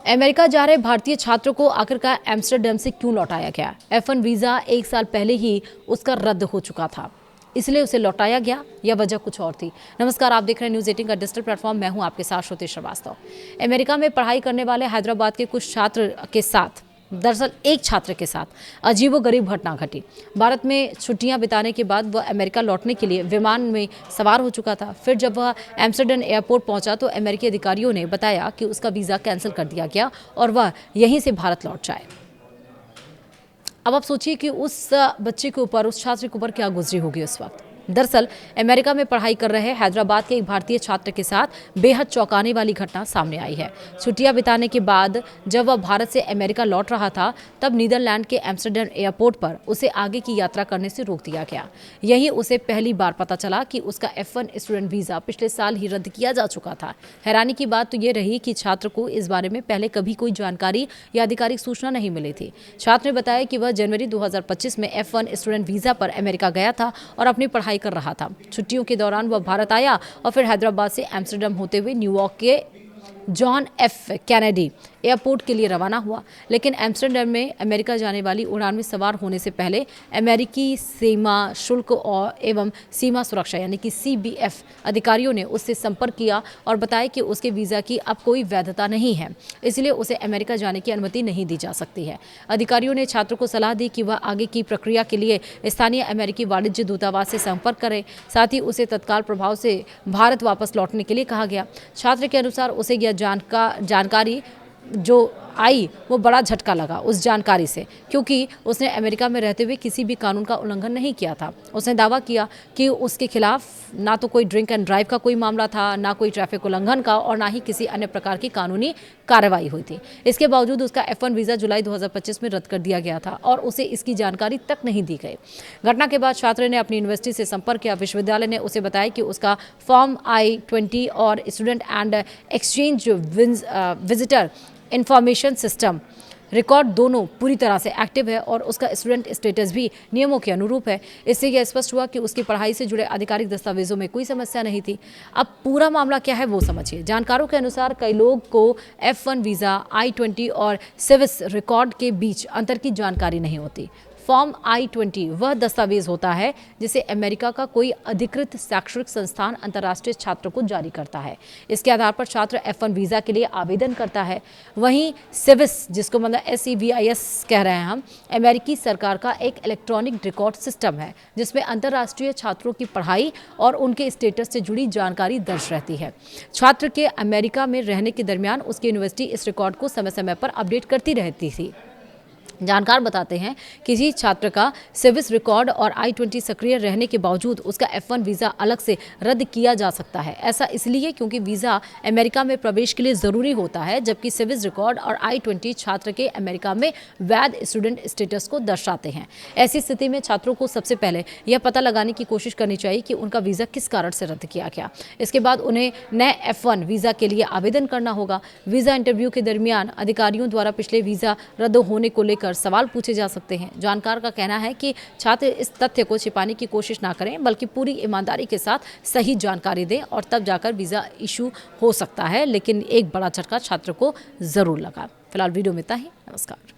America जा रहे भारतीय छात्रों को आखिरकार एम्स्टर्डम से क्यों लौटाया गया? F1 वीज़ा 1 साल पहले ही उसका रद्द हो चुका था, इसलिए उसे लौटाया गया या वजह कुछ और थी? नमस्कार, आप देख रहे हैं न्यूज़ 18 का डिजिटल प्लेटफॉर्म। मैं हूं आपके साथ श्रुति श्रीवास्तव। अमेरिका में पढ़ाई करने वाले हैदराबाद के कुछ छात्र के साथ, दरअसल एक छात्र के साथ अजीबोगरीब घटना घटी। भारत में छुट्टियां बिताने के बाद वह अमेरिका लौटने के लिए विमान में सवार हो चुका था। फिर जब वह एम्स्टर्डम एयरपोर्ट पहुंचा तो अमेरिकी अधिकारियों ने बताया कि उसका वीज़ा कैंसिल कर दिया गया और वह यहीं से भारत लौट जाए। अब आप सोचिए कि उस बच्चे के ऊपर, उस छात्र के ऊपर क्या गुजरी होगी उस वक्त। दरअसल अमेरिका में पढ़ाई कर रहे हैदराबाद के एक भारतीय छात्र के साथ बेहद चौंकाने वाली घटना सामने आई है। छुट्टियां बिताने के बाद जब वह भारत से अमेरिका लौट रहा था, तब नीदरलैंड के एम्स्टर्डम एयरपोर्ट पर उसे आगे की यात्रा करने से रोक दिया गया। यही उसे पहली बार पता चला कि उसका F1 स्टूडेंट वीज़ा पिछले साल ही रद्द किया जा चुका था। हैरानी की बात तो ये रही कि छात्र को इस बारे में पहले कभी कोई जानकारी या आधिकारिक सूचना नहीं मिली थी। छात्र ने बताया कि वह जनवरी 2025 में F1 स्टूडेंट वीज़ा पर अमेरिका गया था और अपनी पढ़ाई कर रहा था। छुट्टियों के दौरान वह भारत आया और फिर हैदराबाद से एम्स्टर्डम होते हुए न्यूयॉर्क के जॉन एफ कैनेडी एयरपोर्ट के लिए रवाना हुआ। लेकिन एम्स्टर्डम में अमेरिका जाने वाली उड़ान में सवार होने से पहले अमेरिकी सीमा शुल्क और एवं सीमा सुरक्षा यानी कि CBF अधिकारियों ने उससे संपर्क किया और बताया कि उसके वीज़ा की अब कोई वैधता नहीं है, इसलिए उसे अमेरिका जाने की अनुमति नहीं दी जा सकती है। अधिकारियों ने छात्र को सलाह दी कि वह आगे की प्रक्रिया के लिए स्थानीय अमेरिकी वाणिज्य दूतावास से संपर्क करे। साथ ही उसे तत्काल प्रभाव से भारत वापस लौटने के लिए कहा गया। छात्र के अनुसार उसे यह जानकारी जो आई वो बड़ा झटका लगा उस जानकारी से, क्योंकि उसने अमेरिका में रहते हुए किसी भी कानून का उल्लंघन नहीं किया था। उसने दावा किया कि उसके खिलाफ ना तो कोई ड्रिंक एंड ड्राइव का कोई मामला था, ना कोई ट्रैफिक उल्लंघन का और ना ही किसी अन्य प्रकार की कानूनी कार्रवाई हुई थी। इसके बावजूद उसका F1 वीज़ा जुलाई 2025 में रद्द कर दिया गया था और उसे इसकी जानकारी तक नहीं दी गई। घटना के बाद छात्र ने अपनी यूनिवर्सिटी से संपर्क किया। विश्वविद्यालय ने उसे बताया कि उसका फॉर्म I-20 और student and exchange visitor information system record दोनों पूरी तरह से एक्टिव है और उसका स्टूडेंट स्टेटस भी नियमों के अनुरूप है। इससे यह स्पष्ट हुआ कि उसकी पढ़ाई से जुड़े आधिकारिक दस्तावेजों में कोई समस्या नहीं थी। अब पूरा मामला क्या है वो समझिए। जानकारों के अनुसार कई लोग को F1 वीज़ा, I-20 और सिविस रिकॉर्ड के बीच अंतर की जानकारी नहीं होती। फॉर्म I-20 वह दस्तावेज होता है जिसे अमेरिका का कोई अधिकृत शैक्षणिक संस्थान अंतर्राष्ट्रीय छात्र को जारी करता है। इसके आधार पर छात्र F1 वीज़ा के लिए आवेदन करता है। वहीं सिविस, जिसको मतलब SEVIS कह रहे हैं हम, अमेरिकी सरकार का एक इलेक्ट्रॉनिक रिकॉर्ड सिस्टम है जिसमें अंतर्राष्ट्रीय छात्रों की पढ़ाई और उनके स्टेटस से जुड़ी जानकारी दर्ज रहती है। छात्र के अमेरिका में रहने के दरमियान उसकी यूनिवर्सिटी इस रिकॉर्ड को समय समय पर अपडेट करती रहती थी। जानकार बताते हैं किसी छात्र का सिविस रिकॉर्ड और I-20 सक्रिय रहने के बावजूद उसका F1 वीज़ा अलग से रद्द किया जा सकता है। ऐसा इसलिए क्योंकि वीज़ा अमेरिका में प्रवेश के लिए ज़रूरी होता है, जबकि सिविस रिकॉर्ड और I-20 छात्र के अमेरिका में वैध स्टूडेंट स्टेटस को दर्शाते हैं। ऐसी स्थिति में छात्रों को सबसे पहले यह पता लगाने की कोशिश करनी चाहिए कि उनका वीज़ा किस कारण से रद्द किया गया। इसके बाद उन्हें नए F1 वीज़ा के लिए आवेदन करना होगा। वीज़ा इंटरव्यू के दरमियान अधिकारियों द्वारा पिछले वीज़ा रद्द होने को लेकर सवाल पूछे जा सकते हैं। जानकार का कहना है कि छात्र इस तथ्य को छिपाने की कोशिश ना करें, बल्कि पूरी ईमानदारी के साथ सही जानकारी दें और तब जाकर वीज़ा इशू हो सकता है। लेकिन एक बड़ा झटका छात्र को जरूर लगा। फिलहाल वीडियो में इतना ही। नमस्कार।